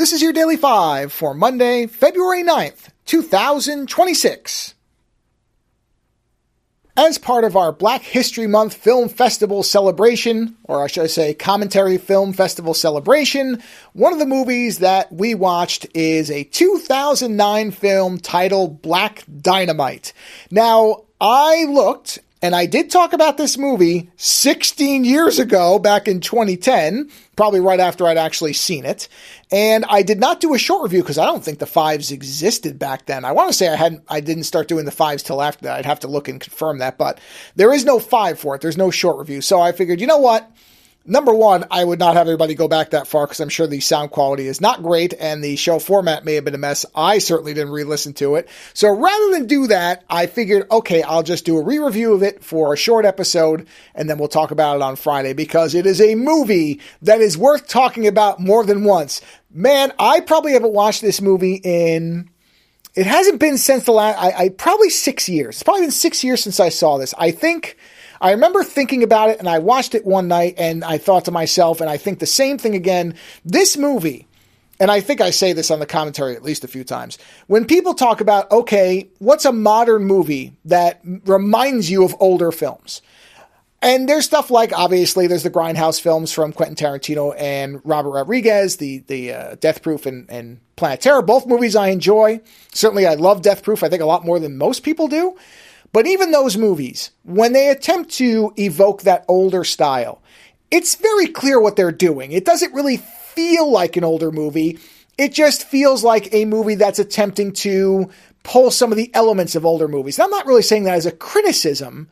This is your Daily 5 for Monday, February 9th, 2026. As part of our Black History Month Film Festival celebration, or I should say Commentary Film Festival celebration, one of the movies that we watched is a 2009 film titled Black Dynamite. Now, I looked, and I did talk about this movie 16 years ago, back in 2010, probably right after I'd actually seen it. And I did not do a short review because I don't think the fives existed back then. I want to say I didn't start doing the fives till after that. I'd have to look and confirm that, but there is no 5 for it. There's no short review. So I figured, you know what? Number one, I would not have everybody go back that far because I'm sure the sound quality is not great and the show format may have been a mess. I certainly didn't re-listen to it. So rather than do that, I figured, okay, I'll just do a re-review of it for a short episode and then we'll talk about it on Friday because it is a movie that is worth talking about more than once. Man, I probably haven't watched this movie it hasn't been since the last, probably 6 years. It's probably been 6 years since I saw this. I remember thinking about it and I watched it one night and I thought to myself, and I think the same thing again, this movie, and I think I say this on the commentary at least a few times, when people talk about, okay, what's a modern movie that reminds you of older films? And there's stuff like, obviously, there's the Grindhouse films from Quentin Tarantino and Robert Rodriguez, the Death Proof and Planet Terror, both movies I enjoy. Certainly I love Death Proof, I think a lot more than most people do. But even those movies, when they attempt to evoke that older style, it's very clear what they're doing. It doesn't really feel like an older movie. It just feels like a movie that's attempting to pull some of the elements of older movies. Now, I'm not really saying that as a criticism,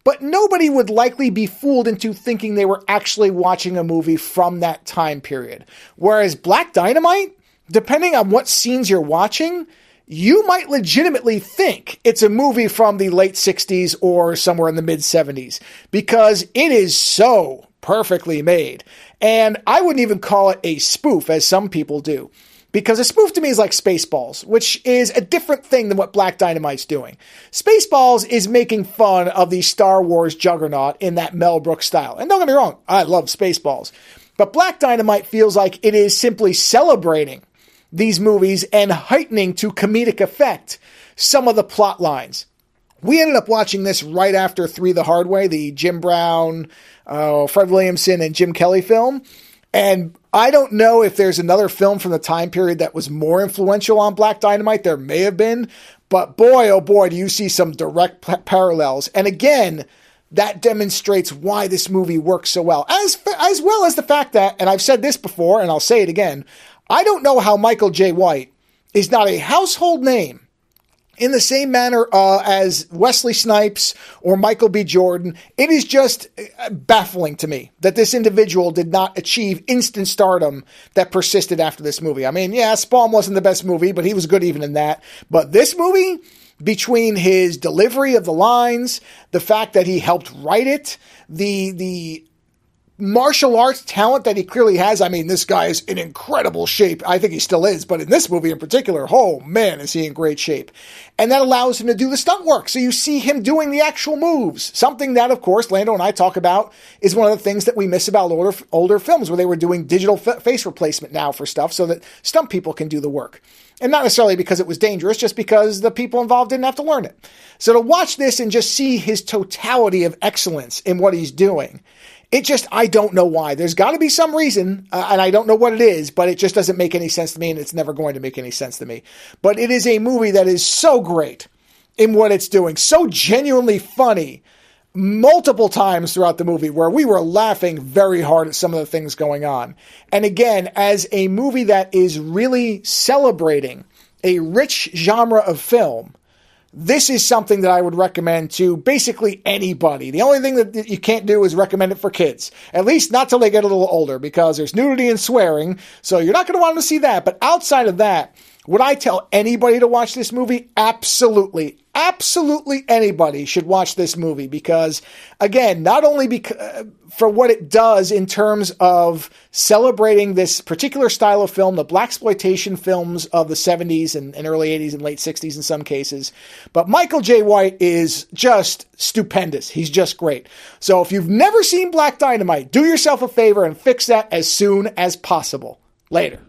but nobody would likely be fooled into thinking they were actually watching a movie from that time period. Whereas Black Dynamite, depending on what scenes you're watching, you might legitimately think it's a movie from the late 60s or somewhere in the mid 70s because it is so perfectly made. And I wouldn't even call it a spoof as some people do, because a spoof to me is like Spaceballs, which is a different thing than what Black Dynamite's doing. Spaceballs is making fun of the Star Wars juggernaut in that Mel Brooks style. And don't get me wrong, I love Spaceballs. But Black Dynamite feels like it is simply celebrating these movies and heightening to comedic effect some of the plot lines. We ended up watching this right after 3 the Hard Way, the Jim Brown, Fred Williamson, and Jim Kelly film. And I don't know if there's another film from the time period that was more influential on Black Dynamite. There may have been. But boy, oh boy, do you see some direct parallels. And again, that demonstrates why this movie works so well. As well as the fact that, and I've said this before, and I'll say it again, I don't know how Michael J. White is not a household name in the same manner as Wesley Snipes or Michael B. Jordan. It is just baffling to me that this individual did not achieve instant stardom that persisted after this movie. I mean, yeah, Spawn wasn't the best movie, but he was good even in that. But this movie, between his delivery of the lines, the fact that he helped write it, the martial arts talent that he clearly has. I mean, this guy is in incredible shape. I think he still is, but in this movie in particular, oh man, is he in great shape. And that allows him to do the stunt work. So you see him doing the actual moves. Something that, of course, Lando and I talk about is one of the things that we miss about older films where they were doing digital face replacement now for stuff so that stunt people can do the work. And not necessarily because it was dangerous, just because the people involved didn't have to learn it. So to watch this and just see his totality of excellence in what he's doing, I don't know why. There's got to be some reason, and I don't know what it is, but it just doesn't make any sense to me, and it's never going to make any sense to me. But it is a movie that is so great in what it's doing, so genuinely funny multiple times throughout the movie where we were laughing very hard at some of the things going on. And again, as a movie that is really celebrating a rich genre of film, this is something that I would recommend to basically anybody. The only thing that you can't do is recommend it for kids. At least not till they get a little older, because there's nudity and swearing, so you're not going to want to see that. But outside of that, would I tell anybody to watch this movie? Absolutely. Absolutely anybody should watch this movie because, again, not only for what it does in terms of celebrating this particular style of film, the blaxploitation films of the 70s and early 80s and late 60s in some cases, but Michael J. White is just stupendous. He's just great. So if you've never seen Black Dynamite, do yourself a favor and fix that as soon as possible. Later.